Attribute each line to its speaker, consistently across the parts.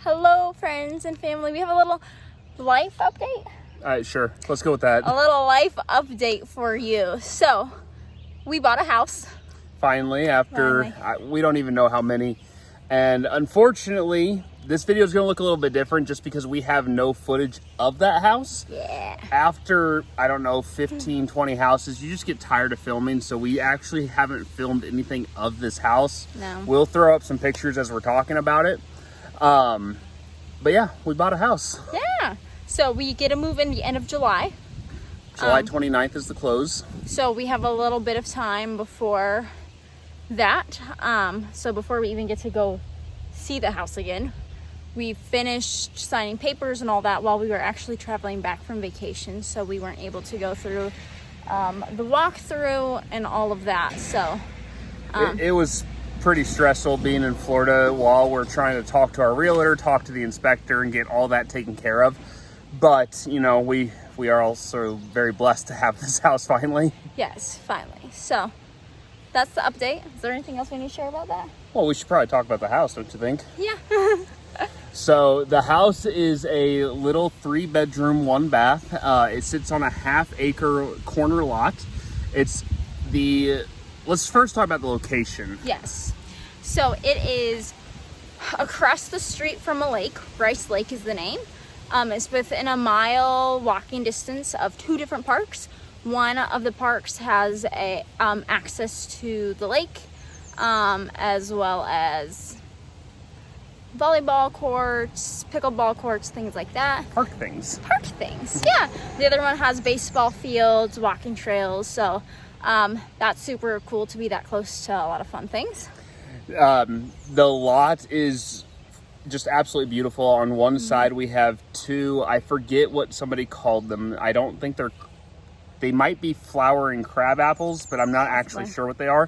Speaker 1: Hello, friends and family. We have a little life update.
Speaker 2: All right, sure. Let's go with that.
Speaker 1: A little life update for you. So, we bought a house.
Speaker 2: Finally, after we don't even know how many. And unfortunately, this video is going to look a little bit different just because we have no footage of that house.
Speaker 1: Yeah.
Speaker 2: After, I don't know, 15, 20 houses, you just get tired of filming. So we actually haven't filmed anything of this house.
Speaker 1: No.
Speaker 2: We'll throw up some pictures as we're talking about it. But yeah, we bought a house.
Speaker 1: Yeah. So, we get to move in the end of July.
Speaker 2: July 29th is the close.
Speaker 1: So, we have a little bit of time before that. So, before we even get to go see the house again, we finished signing papers and all that while we were actually traveling back from vacation. So, we weren't able to go through the walkthrough and all of that. So,
Speaker 2: It was pretty stressful being in Florida while we're trying to talk to our realtor, talk to the inspector, and get all that taken care of. But, you know, we are also very blessed to have this house finally.
Speaker 1: yes, finally. So, that's the update. Is there anything else we need to share about that?
Speaker 2: Well, we should probably talk about the house, don't you think?
Speaker 1: Yeah.
Speaker 2: So the house is a little 3-bedroom, 1-bath. It sits on a half-acre corner lot. Let's first talk about the location.
Speaker 1: Yes. So it is across the street from a lake. Rice Lake is the name. It's within a mile walking distance of 2 different parks. One of the parks has a access to the lake, as well as volleyball courts, pickleball courts, things like that.
Speaker 2: Park things.
Speaker 1: Yeah. The other one has baseball fields, walking trails. So that's super cool to be that close to a lot of fun things.
Speaker 2: The lot is just absolutely beautiful. On one side we have 2, I forget what somebody called them. I don't think they might be flowering crab apples, but I'm not actually sure what they are.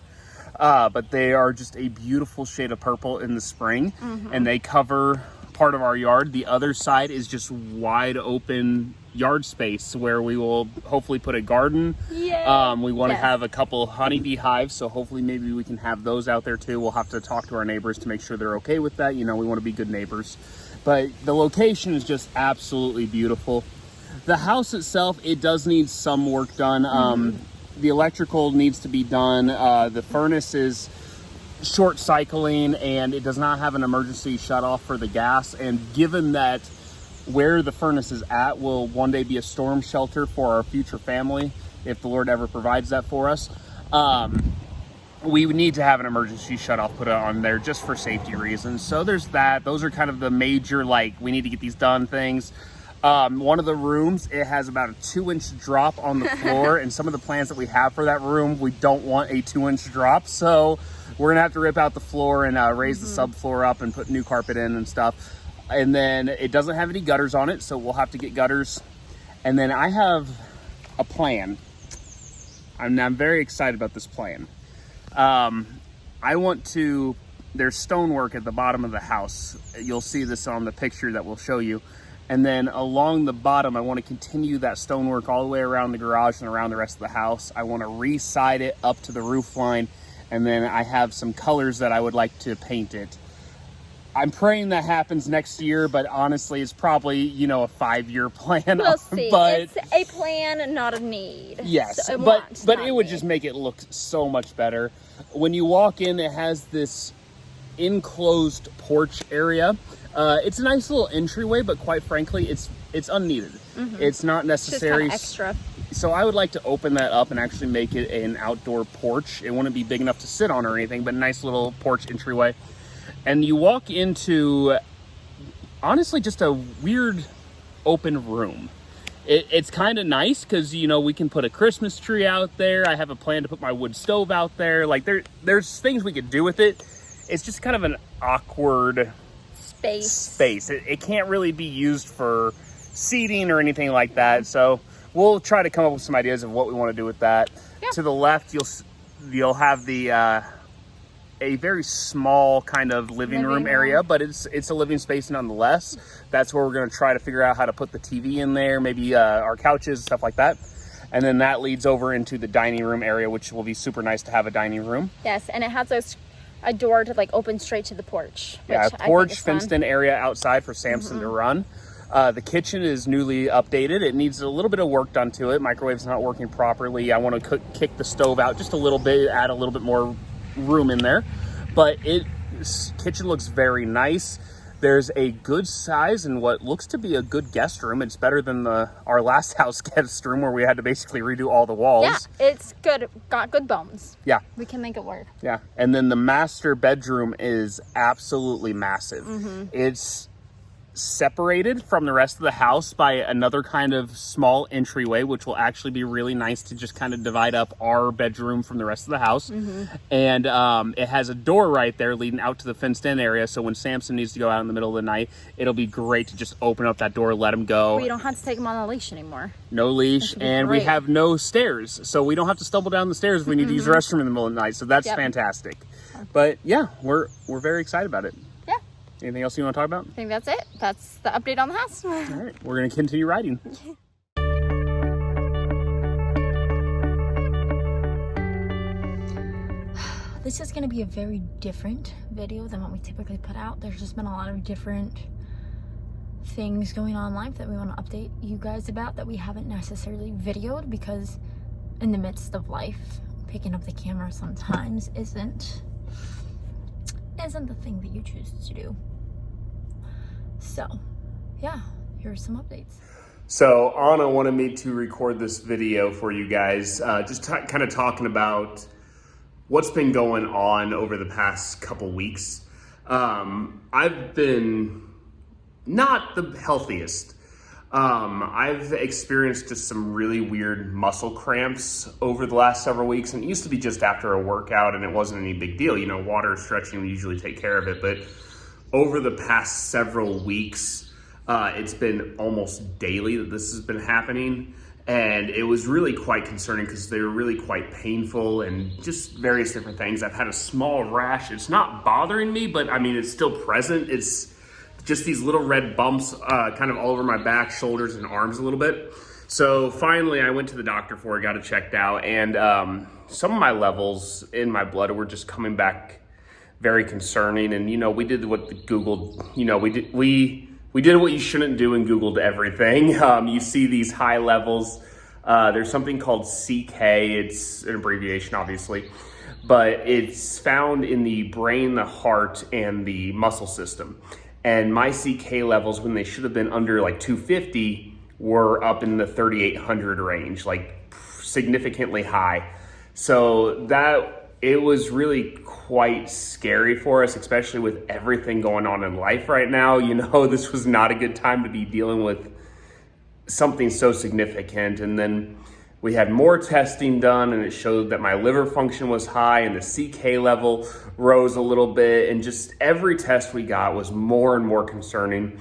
Speaker 2: But they are just a beautiful shade of purple in the spring, and they cover part of our yard. The other side is just wide open yard space where we will hopefully put a garden.
Speaker 1: Yeah.
Speaker 2: We want to have a couple honeybee hives, so hopefully maybe we can have those out there too. We'll have to talk to our neighbors to make sure they're okay with that. You know, we want to be good neighbors. But the location is just absolutely beautiful. The house itself, it does need some work done. The electrical needs to be done. The furnace is short cycling and it does not have an emergency shut off for the gas. And given that where the furnace is at will one day be a storm shelter for our future family, if the Lord ever provides that for us, we would need to have an emergency shut off put on there just for safety reasons. So there's that. Those are kind of the major, we need to get these done things. One of the rooms, it has about a 2-inch drop on the floor, and some of the plans that we have for that room, we don't want a 2-inch drop, so we're gonna have to rip out the floor and raise the subfloor up and put new carpet in and stuff. And then it doesn't have any gutters on it, so we'll have to get gutters. And then I have a plan. I'm very excited about this plan. There's stonework at the bottom of the house. You'll see this on the picture that we'll show you. And then along the bottom, I want to continue that stonework all the way around the garage and around the rest of the house. I want to re-side it up to the roof line. And then I have some colors that I would like to paint it. I'm praying that happens next year, but honestly, it's probably, a 5-year plan.
Speaker 1: We'll see.
Speaker 2: But
Speaker 1: it's a plan, not a need.
Speaker 2: yes,
Speaker 1: So
Speaker 2: but it would just make it look so much better. When you walk in, it has this enclosed porch area. It's a nice little entryway, but quite frankly, it's unneeded. It's not necessary.
Speaker 1: Just kind of extra.
Speaker 2: So I would like to open that up and actually make it an outdoor porch. It wouldn't be big enough to sit on or anything, but a nice little porch entryway. And you walk into, honestly, just a weird open room. It's kind of nice because, we can put a Christmas tree out there. I have a plan to put my wood stove out there. There's things we could do with it. It's just kind of an awkward space. It can't really be used for seating or anything like that. So we'll try to come up with some ideas of what we want to do with that. Yeah. To the left, you'll have a very small kind of living room area, but it's a living space nonetheless. That's where we're going to try to figure out how to put the TV in there, maybe our couches, stuff like that. And then that leads over into the dining room area, which will be super nice to have a dining room.
Speaker 1: Yes, and it has those a door to like open straight to the porch.
Speaker 2: Yeah,
Speaker 1: which
Speaker 2: a
Speaker 1: I think
Speaker 2: porch,
Speaker 1: is fun.
Speaker 2: fenced in area outside for Samson to run. The kitchen is newly updated. It needs a little bit of work done to it. Microwave's not working properly. I want to kick the stove out just a little bit, add a little bit more room in there. But kitchen looks very nice. There's a good size and what looks to be a good guest room. It's better than our last house guest room where we had to basically redo all the walls.
Speaker 1: Yeah, it's good. Got good bones.
Speaker 2: Yeah.
Speaker 1: We can make it work.
Speaker 2: Yeah. And then the master bedroom is absolutely massive. It's separated from the rest of the house by another kind of small entryway, which will actually be really nice to just kind of divide up our bedroom from the rest of the house. And it has a door right there leading out to the fenced in area, so when Samson needs to go out in the middle of the night, it'll be great to just open up that door, let him go.
Speaker 1: We don't have to take him on a leash anymore.
Speaker 2: No leash, and we
Speaker 1: great.
Speaker 2: have no stairs, so we don't have to stumble down the stairs if we need to use the restroom in the middle of the night, so that's
Speaker 1: Yep.
Speaker 2: fantastic. But yeah, we're very excited about it.
Speaker 1: Yeah,
Speaker 2: Anything else you want to talk about?
Speaker 1: I think that's it. That's the update on the house.
Speaker 2: All right, we're going to continue riding.
Speaker 1: This is going to be a very different video than what we typically put out. There's just been a lot of different things going on in life that we want to update you guys about that we haven't necessarily videoed, because in the midst of life, picking up the camera sometimes isn't the thing that you choose to do. So yeah, here's some updates.
Speaker 2: So Anna wanted me to record this video for you guys, just kind of talking about what's been going on over the past couple weeks. I've been not the healthiest. I've experienced just some really weird muscle cramps over the last several weeks, and it used to be just after a workout and it wasn't any big deal. You know, water, stretching, we usually take care of it, but over the past several weeks, it's been almost daily that this has been happening. And it was really quite concerning because they were really quite painful and just various different things. I've had a small rash. It's not bothering me, but I mean, it's still present. It's just these little red bumps kind of all over my back, shoulders, and arms a little bit. So finally, I went to the doctor for it, got it checked out. And some of my levels in my blood were just coming back very concerning. And, you know, we did what Google, you know, we did what you shouldn't do and Googled everything. You see these high levels. There's something called CK. It's an abbreviation, obviously, but it's found in the brain, the heart, and the muscle system. And my CK levels, when they should have been under like 250, were up in the 3,800 range, like significantly high. So it was really quite scary for us, especially with everything going on in life right now. You know, this was not a good time to be dealing with something so significant. And then we had more testing done, and it showed that my liver function was high and the CK level rose a little bit. And just every test we got was more and more concerning.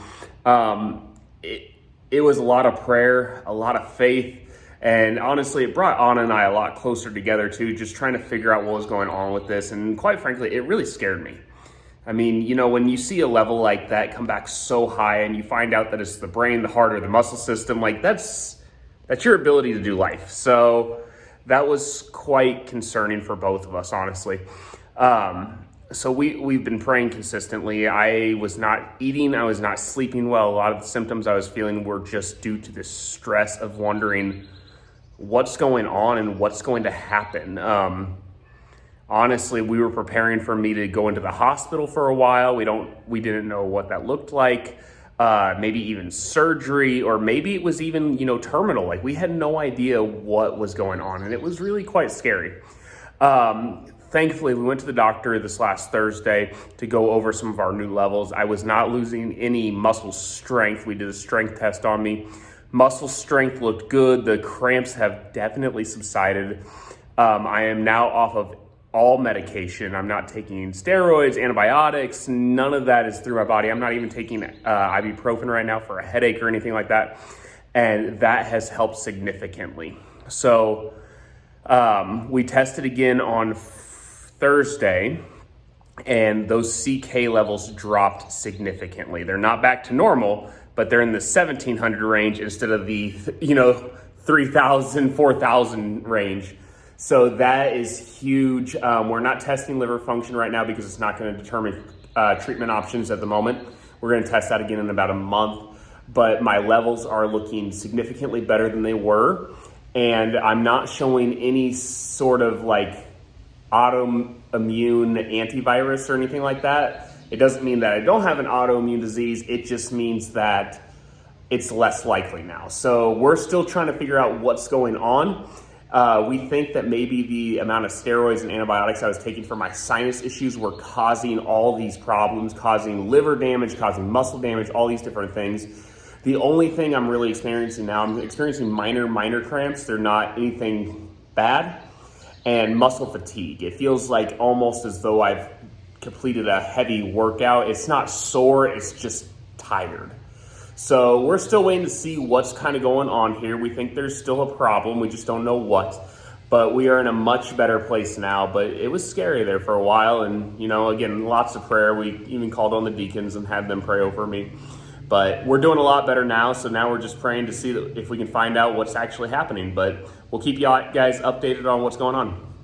Speaker 2: It was a lot of prayer, a lot of faith. And honestly, it brought Anna and I a lot closer together too, just trying to figure out what was going on with this. And quite frankly, it really scared me. I mean, you know, when you see a level like that come back so high and you find out that it's the brain, the heart, or the muscle system, like that's your ability to do life. So that was quite concerning for both of us, honestly. So we've been praying consistently. I was not eating. I was not sleeping well. A lot of the symptoms I was feeling were just due to the stress of wondering what's going on and what's going to happen. Honestly, we were preparing for me to go into the hospital for a while. We didn't know what that looked like. Maybe even surgery, or maybe it was even, you know, terminal. Like, we had no idea what was going on, and it was really quite scary. Thankfully, we went to the doctor this last Thursday to go over some of our new levels. I was not losing any muscle strength. We did a strength test on me. Muscle strength looked good. The cramps have definitely subsided. I am now off of all medication. I'm not taking steroids, antibiotics. None of that is through my body. I'm not even taking ibuprofen right now for a headache or anything like that. And that has helped significantly. So we tested again on Thursday, and those CK levels dropped significantly. They're not back to normal, but they're in the 1,700 range instead of the, 3,000, 4,000 range. So that is huge. We're not testing liver function right now because it's not going to determine treatment options at the moment. We're going to test that again in about a month. But my levels are looking significantly better than they were. And I'm not showing any sort of like autoimmune antivirus or anything like that. It doesn't mean that I don't have an autoimmune disease. It just means that it's less likely now. So we're still trying to figure out what's going on. We think that maybe the amount of steroids and antibiotics I was taking for my sinus issues were causing all these problems, causing liver damage, causing muscle damage, all these different things. The only thing I'm really experiencing now, I'm experiencing minor cramps. They're not anything bad. And muscle fatigue. It feels like almost as though I've completed a heavy workout. It's not sore, it's just tired. So we're still waiting to see what's kind of going on here. We think there's still a problem. We just don't know what. But we are in a much better place now. But it was scary there for a while. And, you know, again, lots of prayer. We even called on the deacons and had them pray over me. But we're doing a lot better now. So now we're just praying to see if we can find out what's actually happening. But we'll keep you guys updated on what's going on.